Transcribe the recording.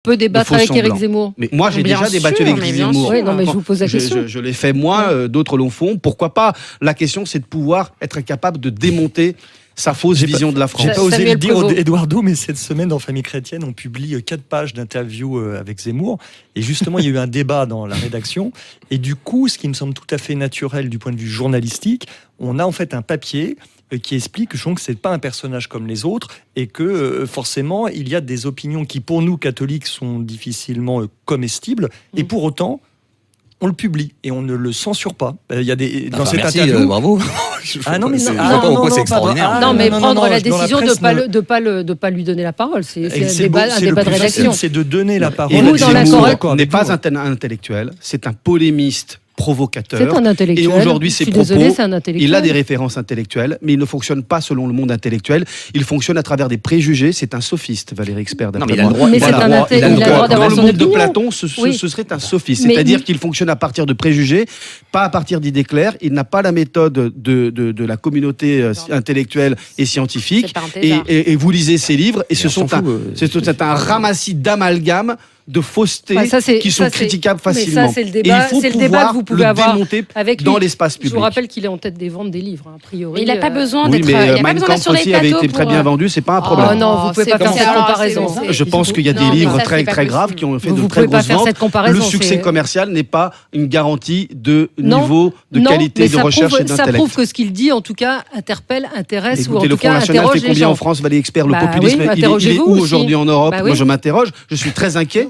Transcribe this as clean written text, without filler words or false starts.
peut débattre avec Éric Zemmour. Mais moi, j'ai déjà débattu avec Éric Zemmour. Oui, non, mais je vous pose la question. Je l'ai fait moi, d'autres l'ont fait. Pourquoi pas? La question, c'est de pouvoir être capable de démonter sa fausse vision de la France. J'ai pas osé le dire, Eduardo, mais cette semaine, dans Famille Chrétienne, on publie 4 pages d'interviews avec Zemmour. Et justement, il y a eu un débat dans la rédaction. Et du coup, ce qui me semble tout à fait naturel du point de vue journalistique, on a en fait un papier qui explique que c'est pas un personnage comme les autres et que forcément, il y a des opinions qui, pour nous, catholiques, sont difficilement comestibles. Et pour autant, on le publie et on ne le censure pas. Il y a des dans cette interview. Bravo. Ah non, mais c'est extraordinaire. Non, mais prendre la décision de pas lui donner la parole, c'est un débat de rédaction. C'est de donner la parole. Et nous, dans la Zemmour n'est pas un intellectuel, c'est un polémiste provocateur. C'est un intellectuel. Et aujourd'hui, ses propos, c'est un intellectuel. il a des références intellectuelles, mais il ne fonctionne pas selon le monde intellectuel. Il fonctionne à travers des préjugés. C'est un sophiste, Valérie Expert. Non, mais il a le droit, il a le droit d'avoir son opinion. Dans le monde de Platon, ce serait un sophiste. C'est-à-dire qu'il fonctionne à partir de préjugés, pas à partir d'idées claires. Il n'a pas la méthode de la communauté intellectuelle et scientifique. Et vous lisez ses livres, et c'est un ramassis d'amalgames, de fausseté qui sont critiquables facilement. Mais ça, c'est le débat, que vous pouvez avoir avec dans l'espace public. Je vous rappelle qu'il est en tête des ventes des livres, a priori. Mais il n'a pas besoin d'être. Oui, mais Mein Kampf aussi avait été très bien vendu, c'est pas un problème. Non, vous pouvez pas faire cette comparaison. Je pense qu'il y a des livres très très graves qui ont fait de très grosses ventes. Le succès commercial n'est pas une garantie de niveau, de qualité, de recherche et d'intellect. Ça prouve que ce qu'il dit, en tout cas, interpelle, intéresse ou en tout cas le Front National fait combien en France, Valérie Expert? Le populisme, il est où aujourd'hui en Europe? Moi, je m'interroge. Je suis très inquiet.